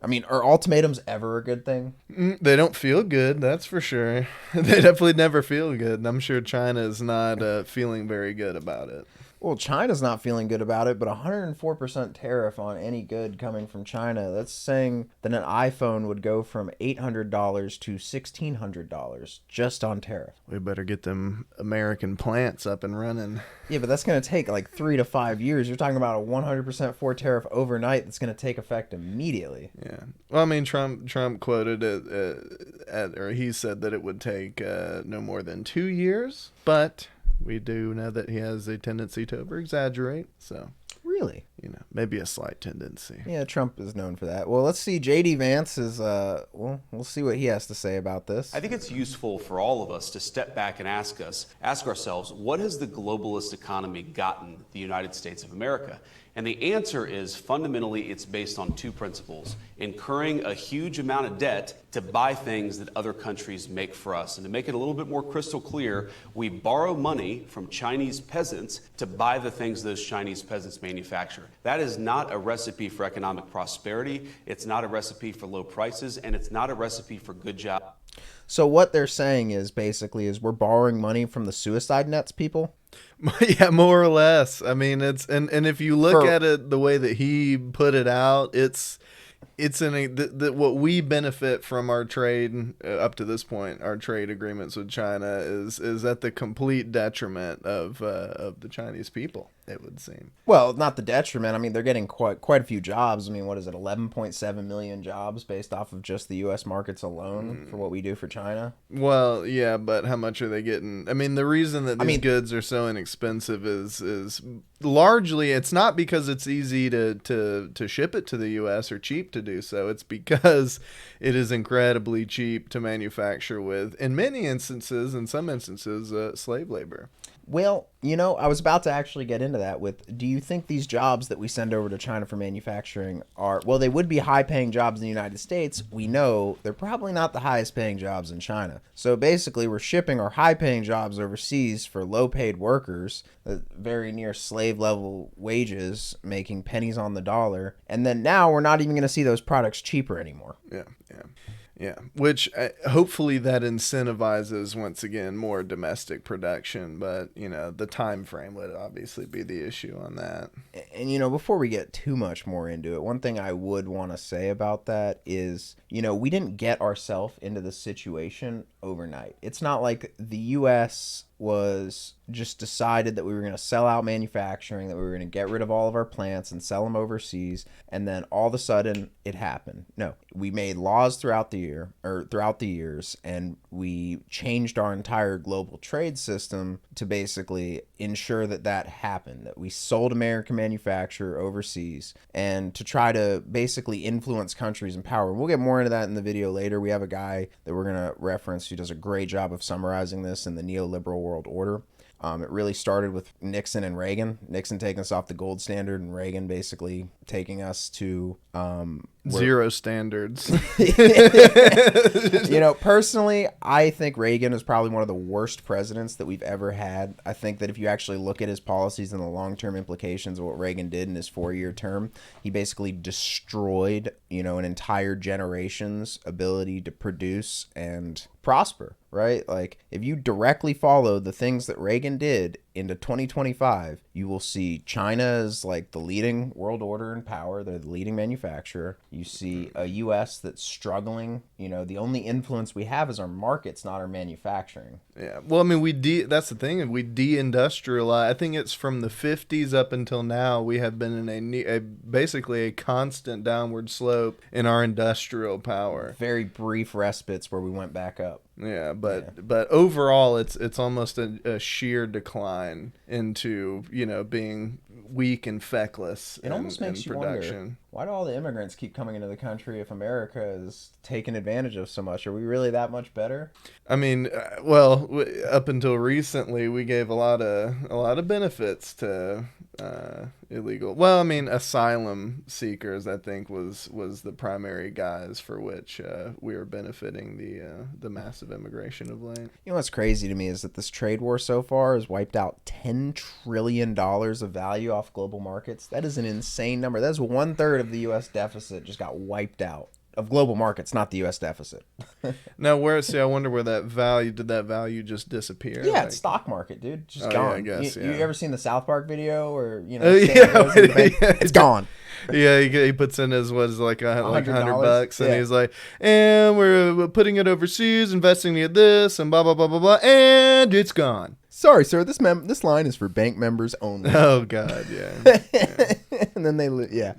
I mean, are ultimatums ever a good thing? They don't feel good, that's for sure. They definitely never feel good, and I'm sure China is not feeling very good about it. Well, China's not feeling good about it, but 104% tariff on any good coming from China. That's saying that an iPhone would go from $800 to $1,600 just on tariff. We better get them American plants up and running. Yeah, but that's going to take like 3 to 5 years. You're talking about a 100% for tariff overnight that's going to take effect immediately. Yeah. Well, I mean, Trump quoted it, or he said that it would take no more than 2 years, but we do know that he has a tendency to over exaggerate. So, Really? maybe a slight tendency. Yeah, Trump is known for that. Well, let's see. JD Vance is, well, we'll see what he has to say about this. I think it's useful for all of us to step back and ask ourselves, what has the globalist economy gotten the United States of America? And the answer is fundamentally it's based on two principles: incurring a huge amount of debt to buy things that other countries make for us. And to make it a little bit more crystal clear, we borrow money from Chinese peasants to buy the things those Chinese peasants manufacture. That is not a recipe for economic prosperity. It's not a recipe for low prices, and it's not a recipe for good jobs. So what they're saying is basically is we're borrowing money from the suicide nets people. Yeah, more or less. I mean, and if you look For- at it the way that he put it out, what we benefit from our trade up to this point, our trade agreements with China is at the complete detriment of the Chinese people, it would seem. Well, not the detriment. I mean, they're getting quite a few jobs. I mean, what is it, 11.7 million jobs based off of just the U.S. markets alone for what we do for China? Well, yeah, but how much are they getting? I mean, the reason that these goods are so inexpensive is largely it's not because it's easy to ship it to the U.S. or cheap to do so. It's because it is incredibly cheap to manufacture with, in some instances, slave labor. Well, I was about to actually get into that with, do you think these jobs that we send over to China for manufacturing well, they would be high-paying jobs in the United States. We know they're probably not the highest-paying jobs in China. So basically, we're shipping our high-paying jobs overseas for low-paid workers, very near slave-level wages, making pennies on the dollar. And then now we're not even going to see those products cheaper anymore. Yeah, yeah. Yeah, which hopefully that incentivizes once again more domestic production, but the time frame would obviously be the issue on that. And before we get too much more into it, one thing I would want to say about that is, we didn't get ourselves into this situation overnight. It's not like the US was just decided that we were going to sell out manufacturing, that we were going to get rid of all of our plants and sell them overseas, and then all of a sudden it happened. No, we made laws throughout the years, and we changed our entire global trade system to basically ensure that happened, that we sold American manufacture overseas, and to try to basically influence countries in power. We'll get more into that in the video later. We have a guy that we're going to reference who does a great job of summarizing this in the neoliberal world order. It really started with Nixon and Reagan. Nixon taking us off the gold standard, and Reagan basically taking us to zero standards. Personally, I think Reagan is probably one of the worst presidents that we've ever had. I think that if you actually look at his policies and the long-term implications of what Reagan did in his 4-year term, he basically destroyed, an entire generation's ability to produce and prosper, right? Like, if you directly follow the things that Reagan did into 2025, you will see China as like the leading world order in power. They're the leading manufacturer. You see a U.S. that's struggling. The only influence we have is our markets, not our manufacturing. Yeah. Well, I mean, that's the thing. We deindustrialize. I think it's from the 50s up until now, we have been in basically a constant downward slope in our industrial power. Very brief respites where we went back up. Yeah, but overall, it's almost a sheer decline into being weak and feckless. It almost makes you wonder, why do all the immigrants keep coming into the country if America is taken advantage of so much? Are we really that much better? I mean, well, up until recently, we gave a lot of benefits to illegal. Well, I mean, asylum seekers, I think, was the primary guise for which we are benefiting the massive immigration of late. You know what's crazy to me is that this trade war so far has wiped out $10 trillion of value off global markets. That is an insane number. That is 1/3 of the U.S. deficit just got wiped out. Of global markets, not the U.S. deficit. Now, I wonder where that value just disappear? Yeah, like, it's stock market, dude. Just gone. Yeah, I guess, you ever seen the South Park video or, it's gone. Yeah, he puts in his, what is it, like $100, and he's like, and we're putting it overseas, investing in this, and blah, blah, blah, blah, blah, and it's gone. Sorry, sir, this line is for bank members only. Oh, God, yeah. And then yeah.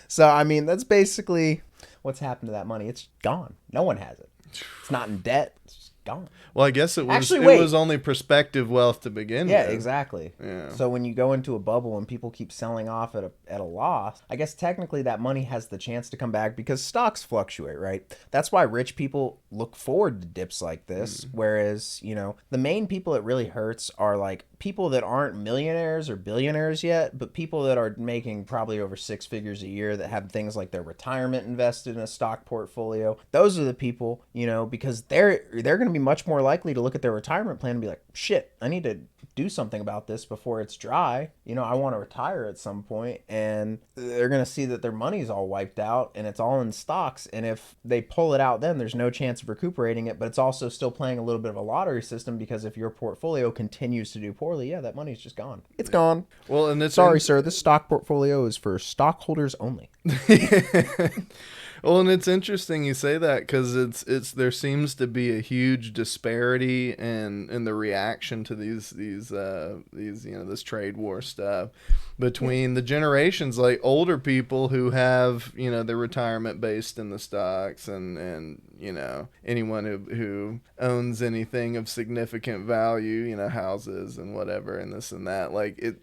So, I mean, that's basically what's happened to that money. It's gone. No one has it. It's not in debt. It's just gone. Well, I guess it was only prospective wealth to begin with. Yeah, exactly. Yeah. So when you go into a bubble and people keep selling off at a loss, I guess technically that money has the chance to come back because stocks fluctuate, right? That's why rich people look forward to dips like this, whereas, the main people it really hurts are like people that aren't millionaires or billionaires yet, but people that are making probably over 6 figures a year that have things like their retirement invested in a stock portfolio. Those are the people, because they're going to be much more likely to look at their retirement plan and be like, shit, I need to do something about this before it's dry. I want to retire at some point, and they're going to see that their money's all wiped out and it's all in stocks. And if they pull it out, then there's no chance of recuperating it, but it's also still playing a little bit of a lottery system because if your portfolio continues to do poorly, yeah, that money's just gone. It's gone. Well, and sorry, sir, this stock portfolio is for stockholders only. Well, and it's interesting you say that because it's there seems to be a huge disparity in the reaction to these this trade war stuff between the generations, like older people who have their retirement based in the stocks and anyone who owns anything of significant value, houses and whatever and this and that,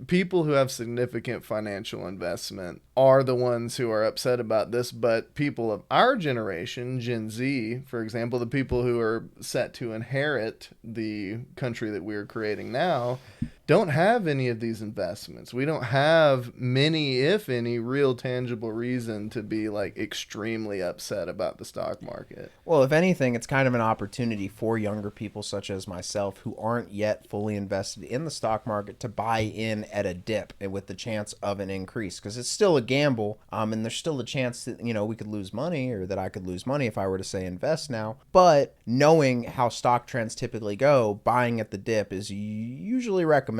people who have significant financial investment are the ones who are upset about this. But people of our generation, Gen Z, for example, the people who are set to inherit the country that we're creating now, don't have any of these investments. We don't have many, if any, real tangible reason to be extremely upset about the stock market. Well, if anything, it's kind of an opportunity for younger people such as myself who aren't yet fully invested in the stock market to buy in at a dip and with the chance of an increase, because it's still a gamble, and there's still a chance that we could lose money, or that I could lose money if I were to say invest now. But knowing how stock trends typically go, buying at the dip is usually recommended.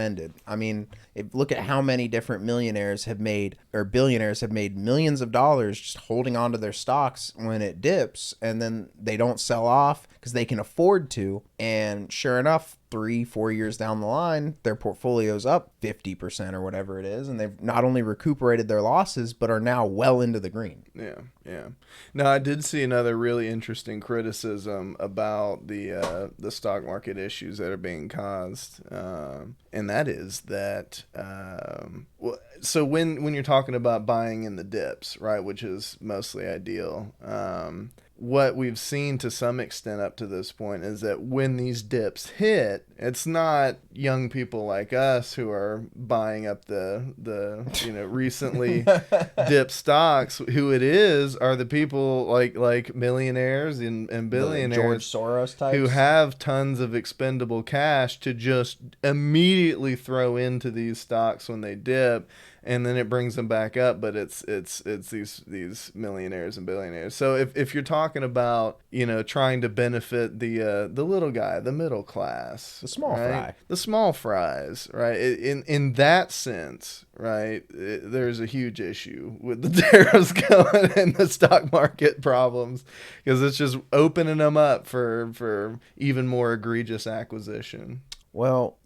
I mean, look at how many different millionaires have made, or billionaires have made, millions of dollars just holding on to their stocks when it dips, and then they don't sell off because they can afford to. And sure enough, 3-4 years down the line, their portfolio's up 50% or whatever it is, and they've not only recuperated their losses but are now well into the green. Yeah. Now, I did see another really interesting criticism about the stock market issues that are being caused, and that is that so when you're talking about buying in the dips, right, which is mostly ideal, what we've seen to some extent up to this point is that when these dips hit, it's not young people like us who are buying up the recently dipped stocks. Who it is are the people like millionaires and billionaires, George Soros types, who have tons of expendable cash to just immediately throw into these stocks when they dip. And then it brings them back up, but it's these millionaires and billionaires. So if you're talking about trying to benefit the little guy, the middle class, the small fry, the small fries, right? In that sense, right? There's a huge issue with the tariffs going and the stock market problems, because it's just opening them up for even more egregious acquisition. Well,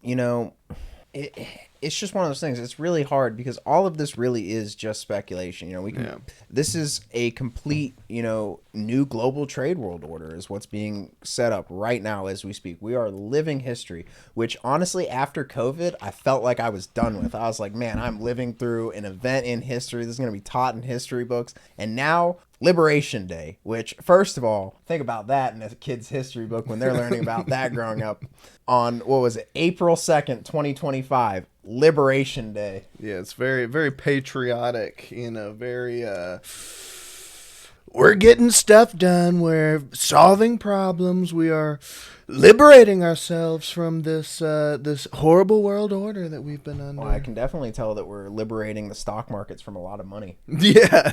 it's just one of those things. It's really hard because all of this really is just speculation. This is a complete, new global trade world order is what's being set up right now as we speak. We are living history, which honestly, after COVID, I felt like I was done with. I was like, man, I'm living through an event in history. This is going to be taught in history books. And now Liberation Day, which, first of all, think about that in a kid's history book when they're learning about that growing up on, April 2nd, 2025. Liberation Day. Yeah, it's very, very patriotic, very, we're getting stuff done. We're solving problems. We are liberating ourselves from this horrible world order that we've been under. Well, I can definitely tell that we're liberating the stock markets from a lot of money. Yeah.